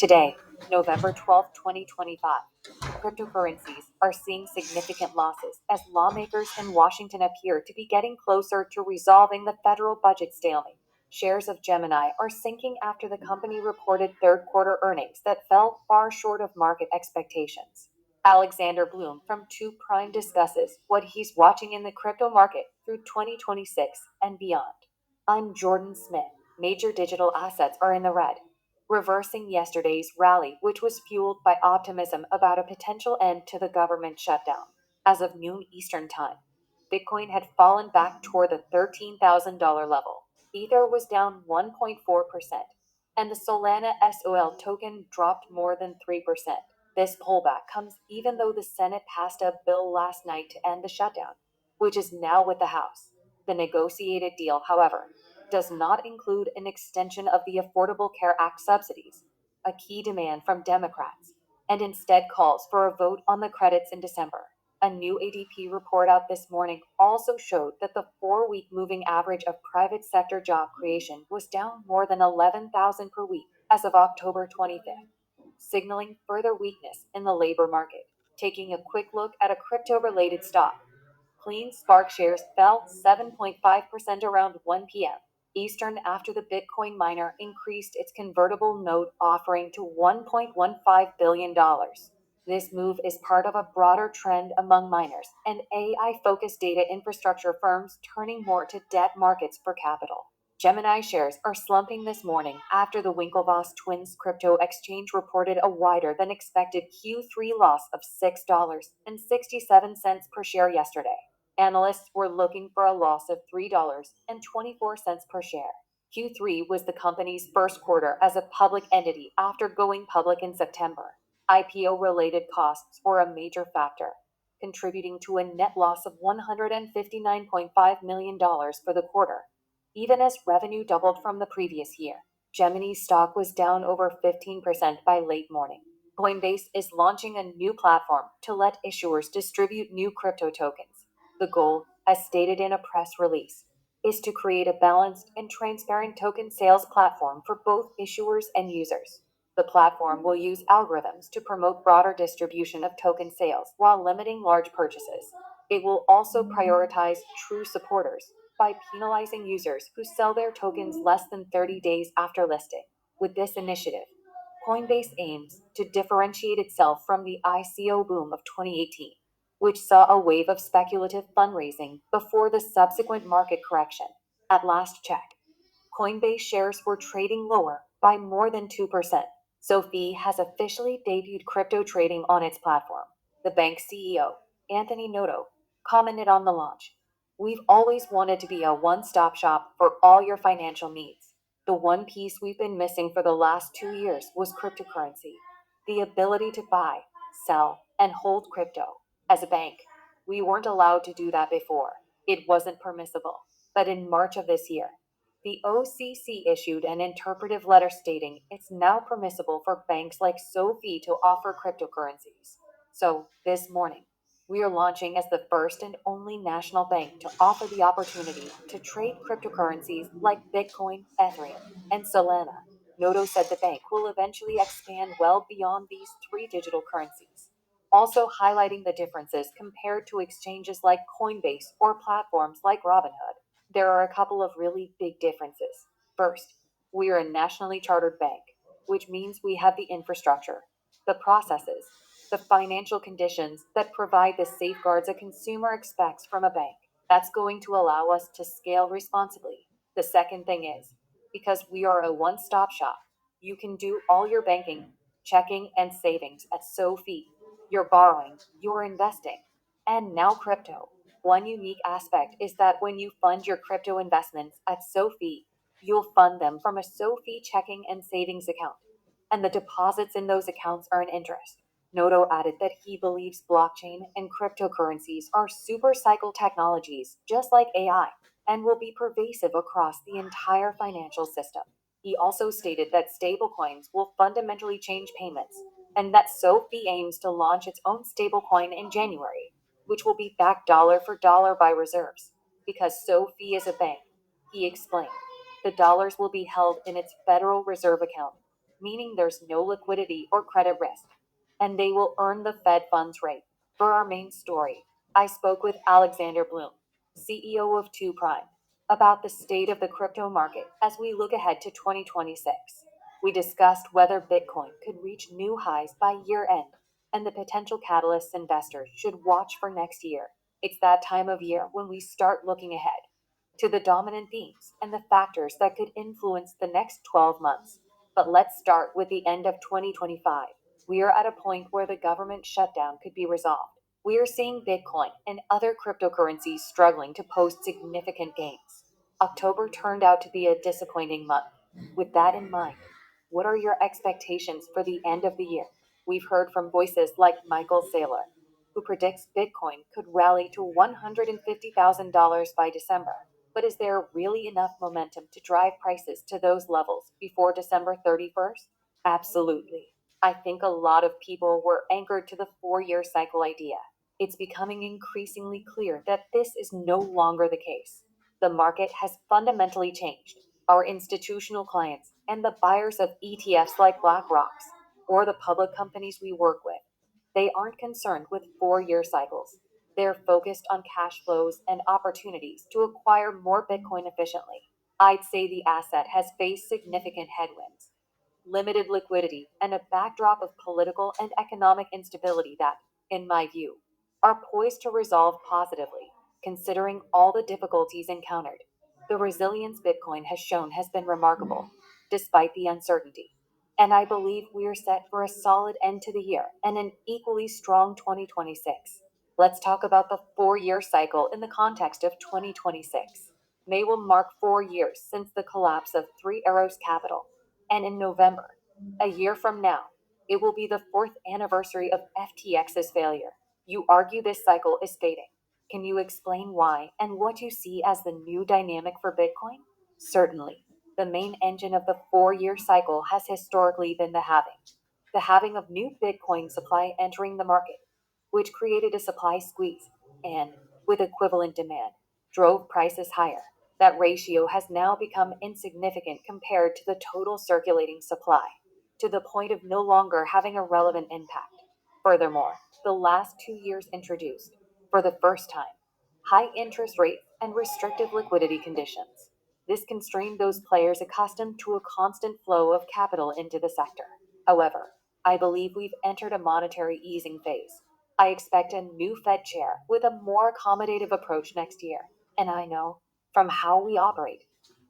Today, November 12, 2025, cryptocurrencies are seeing significant losses as lawmakers in Washington appear to be getting closer to resolving the federal budget stalemate. Shares of Gemini are sinking after the company reported third quarter earnings that fell far short of market expectations. Alexander Bloom from 2 Prime discusses what he's watching in the crypto market through 2026 and beyond. I'm Jordan Smith. Major digital assets are in the red, reversing yesterday's rally, which was fueled by optimism about a potential end to the government shutdown. As of noon Eastern Time, Bitcoin had fallen back toward the $13,000 level. Ether was down 1.4%, and the Solana SOL token dropped more than 3%. This pullback comes even though the Senate passed a bill last night to end the shutdown, which is now with the House. The negotiated deal, however, does not include an extension of the Affordable Care Act subsidies, a key demand from Democrats, and instead calls for a vote on the credits in December. A new ADP report out this morning also showed that the 4-week moving average of private sector job creation was down more than 11,000 per week as of October 25th, signaling further weakness in the labor market. Taking a quick look at a crypto-related stock, CleanSpark shares fell 7.5% around 1 p.m. Eastern after the Bitcoin miner increased its convertible note offering to $1.15 billion. This move is part of a broader trend among miners and AI-focused data infrastructure firms turning more to debt markets for capital. Gemini shares are slumping this morning after the Winklevoss twins crypto exchange reported a wider than expected Q3 loss of $6.67 per share yesterday. Analysts were looking for a loss of $3.24 per share. Q3 was the company's first quarter as a public entity after going public in September. IPO-related costs were a major factor, contributing to a net loss of $159.5 million for the quarter, even as revenue doubled from the previous year. Gemini's stock was down over 15% by late morning. Coinbase is launching a new platform to let issuers distribute new crypto tokens. The goal, as stated in a press release, is to create a balanced and transparent token sales platform for both issuers and users. The platform will use algorithms to promote broader distribution of token sales while limiting large purchases. It will also prioritize true supporters by penalizing users who sell their tokens less than 30 days after listing. With this initiative, Coinbase aims to differentiate itself from the ICO boom of 2018, which saw a wave of speculative fundraising before the subsequent market correction. At last check, Coinbase shares were trading lower by more than 2%. SoFi has officially debuted crypto trading on its platform. The bank's CEO, Anthony Noto, commented on the launch. We've always wanted to be a one-stop shop for all your financial needs. The one piece we've been missing for the last 2 years was cryptocurrency, the ability to buy, sell, and hold crypto. As a bank, we weren't allowed to do that before. It wasn't permissible. But in March of this year, the OCC issued an interpretive letter stating it's now permissible for banks like SoFi to offer cryptocurrencies. So, this morning, we are launching as the first and only national bank to offer the opportunity to trade cryptocurrencies like Bitcoin, Ethereum, and Solana. Noto said the bank will eventually expand well beyond these 3 digital currencies, also highlighting the differences compared to exchanges like Coinbase or platforms like Robinhood. There are a couple of really big differences. First, we are a nationally chartered bank, which means we have the infrastructure, the processes, the financial conditions that provide the safeguards a consumer expects from a bank. That's going to allow us to scale responsibly. The second thing is, because we are a one-stop shop, you can do all your banking, checking, and savings at SoFi. You're borrowing, you're investing, and now crypto. One unique aspect is that when you fund your crypto investments at SoFi, you'll fund them from a SoFi checking and savings account, and the deposits in those accounts earn interest. Noto added that he believes blockchain and cryptocurrencies are super cycle technologies, just like AI, and will be pervasive across the entire financial system. He also stated that stablecoins will fundamentally change payments, and that SoFi aims to launch its own stablecoin in January, which will be backed dollar for dollar by reserves. Because SoFi is a bank, he explained, the dollars will be held in its Federal Reserve account, meaning there's no liquidity or credit risk, and they will earn the Fed funds rate. For our main story, I spoke with Alexander Bloom, CEO of 2 Prime, about the state of the crypto market as we look ahead to 2026. We discussed whether Bitcoin could reach new highs by year end and the potential catalysts investors should watch for next year. It's that time of year when we start looking ahead to the dominant themes and the factors that could influence the next 12 months. But let's start with the end of 2025. We are at a point where the government shutdown could be resolved. We are seeing Bitcoin and other cryptocurrencies struggling to post significant gains. October turned out to be a disappointing month. With that in mind, what are your expectations for the end of the year? We've heard from voices like Michael Saylor, who predicts Bitcoin could rally to $150,000 by December. But is there really enough momentum to drive prices to those levels before December 31st? Absolutely. I think a lot of people were anchored to the 4 year cycle idea. It's becoming increasingly clear that this is no longer the case. The market has fundamentally changed. Our institutional clients and the buyers of ETFs like BlackRock's or the public companies we work with, they aren't concerned with 4 year cycles. They're focused on cash flows and opportunities to acquire more Bitcoin efficiently. I'd say the asset has faced significant headwinds, limited liquidity, and a backdrop of political and economic instability that, in my view, are poised to resolve positively, considering all the difficulties encountered. The resilience Bitcoin has shown has been remarkable, despite the uncertainty. And I believe we are set for a solid end to the year and an equally strong 2026. Let's talk about the 4 year cycle in the context of 2026. May will mark 4 years since the collapse of Three Arrows Capital, and in November, a year from now, it will be the fourth anniversary of FTX's failure. You argue this cycle is fading. Can you explain why and what you see as the new dynamic for Bitcoin? Certainly. The main engine of the 4 year cycle has historically been the halving. The halving of new Bitcoin supply entering the market, which created a supply squeeze and, with equivalent demand, drove prices higher. That ratio has now become insignificant compared to the total circulating supply, to the point of no longer having a relevant impact. Furthermore, the last 2 years introduced, for the first time, high interest rates and restrictive liquidity conditions. This constrained those players accustomed to a constant flow of capital into the sector. However, I believe we've entered a monetary easing phase. I expect a new Fed chair with a more accommodative approach next year. And I know, from how we operate,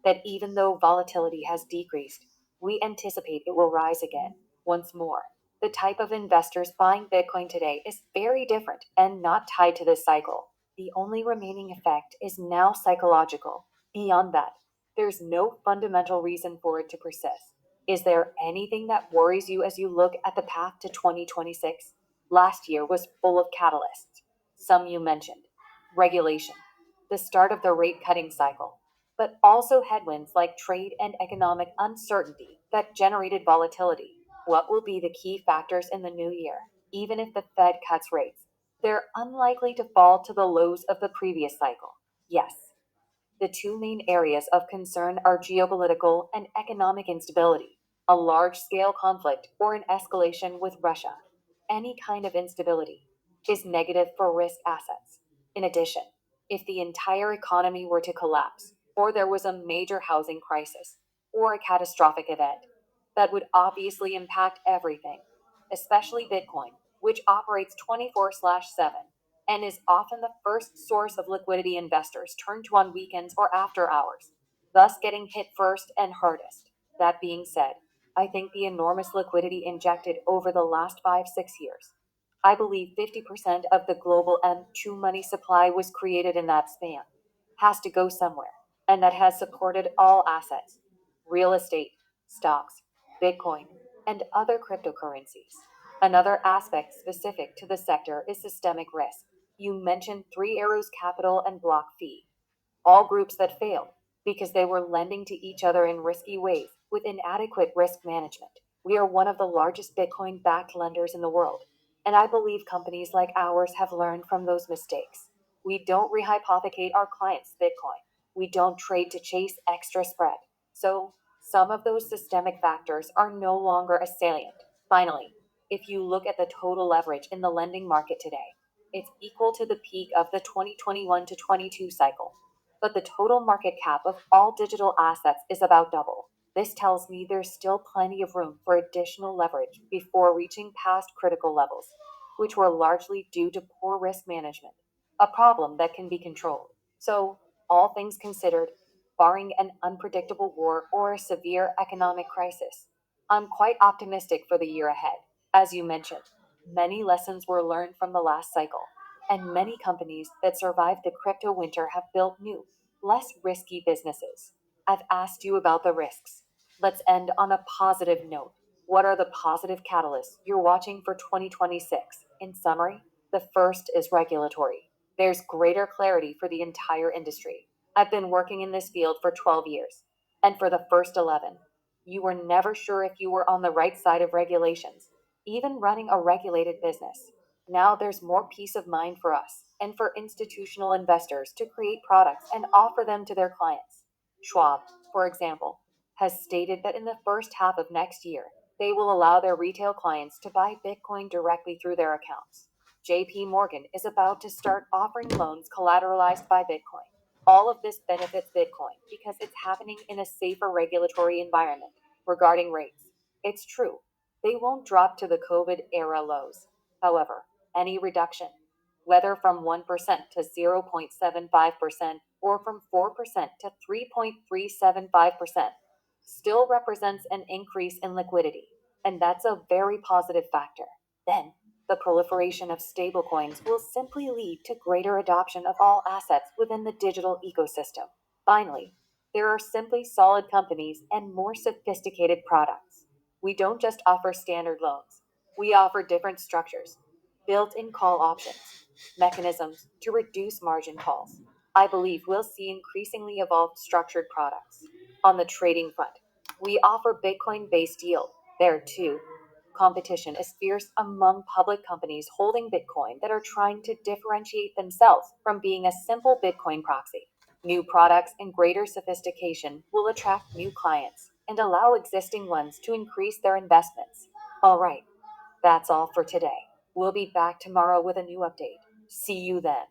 that even though volatility has decreased, we anticipate it will rise again. Once more, the type of investors buying Bitcoin today is very different and not tied to this cycle. The only remaining effect is now psychological. Beyond that, there's no fundamental reason for it to persist. Is there anything that worries you as you look at the path to 2026? Last year was full of catalysts. Some you mentioned: regulation, the start of the rate cutting cycle, but also headwinds like trade and economic uncertainty that generated volatility. What will be the key factors in the new year? Even if the Fed cuts rates, they're unlikely to fall to the lows of the previous cycle. Yes, the two main areas of concern are geopolitical and economic instability, a large scale conflict, or an escalation with Russia. Any kind of instability is negative for risk assets. In addition, if the entire economy were to collapse, or there was a major housing crisis, or a catastrophic event, that would obviously impact everything, especially Bitcoin, which operates 24/7 and is often the first source of liquidity investors turn to on weekends or after hours, thus getting hit first and hardest. That being said, I think the enormous liquidity injected over the last 5, 6 years, I believe 50% of the global M2 money supply was created in that span, has to go somewhere, and that has supported all assets: real estate, stocks, Bitcoin, and other cryptocurrencies. Another aspect specific to the sector is systemic risk. You mentioned Three Arrows Capital and BlockFi, all groups that failed because they were lending to each other in risky ways with inadequate risk management. We are one of the largest Bitcoin backed lenders in the world, and I believe companies like ours have learned from those mistakes. We don't rehypothecate our clients' Bitcoin. We don't trade to chase extra spread. So, Some of those systemic factors are no longer as salient. Finally, if you look at the total leverage in the lending market today, it's equal to the peak of the 2021 to 22 cycle. But the total market cap of all digital assets is about double. This tells me there's still plenty of room for additional leverage before reaching past critical levels, which were largely due to poor risk management, a problem that can be controlled. So, all things considered, barring an unpredictable war or a severe economic crisis, I'm quite optimistic for the year ahead. As you mentioned, many lessons were learned from the last cycle, and many companies that survived the crypto winter have built new, less risky businesses. I've asked you about the risks. Let's end on a positive note. What are the positive catalysts you're watching for 2026? In summary, the first is regulatory. There's greater clarity for the entire industry. I've been working in this field for 12 years, and for the first 11, you were never sure if you were on the right side of regulations, even running a regulated business. Now there's more peace of mind for us and for institutional investors to create products and offer them to their clients. Schwab, for example, has stated that in the first half of next year, they will allow their retail clients to buy Bitcoin directly through their accounts. JP Morgan is about to start offering loans collateralized by Bitcoin. All of this benefits Bitcoin because it's happening in a safer regulatory environment. Regarding rates, it's true, they won't drop to the COVID era lows. However, any reduction, whether from 1% to 0.75% or from 4% to 3.375%, still represents an increase in liquidity, and that's a very positive factor. Then, the proliferation of stablecoins will simply lead to greater adoption of all assets within the digital ecosystem. Finally, there are simply solid companies and more sophisticated products. We don't just offer standard loans, we offer different structures, built in call options, mechanisms to reduce margin calls. I believe we'll see increasingly evolved structured products. On the trading front, we offer Bitcoin based yield. There too, competition is fierce among public companies holding Bitcoin that are trying to differentiate themselves from being a simple Bitcoin proxy. New products and greater sophistication will attract new clients and allow existing ones to increase their investments. All right, that's all for today. We'll be back tomorrow with a new update. See you then.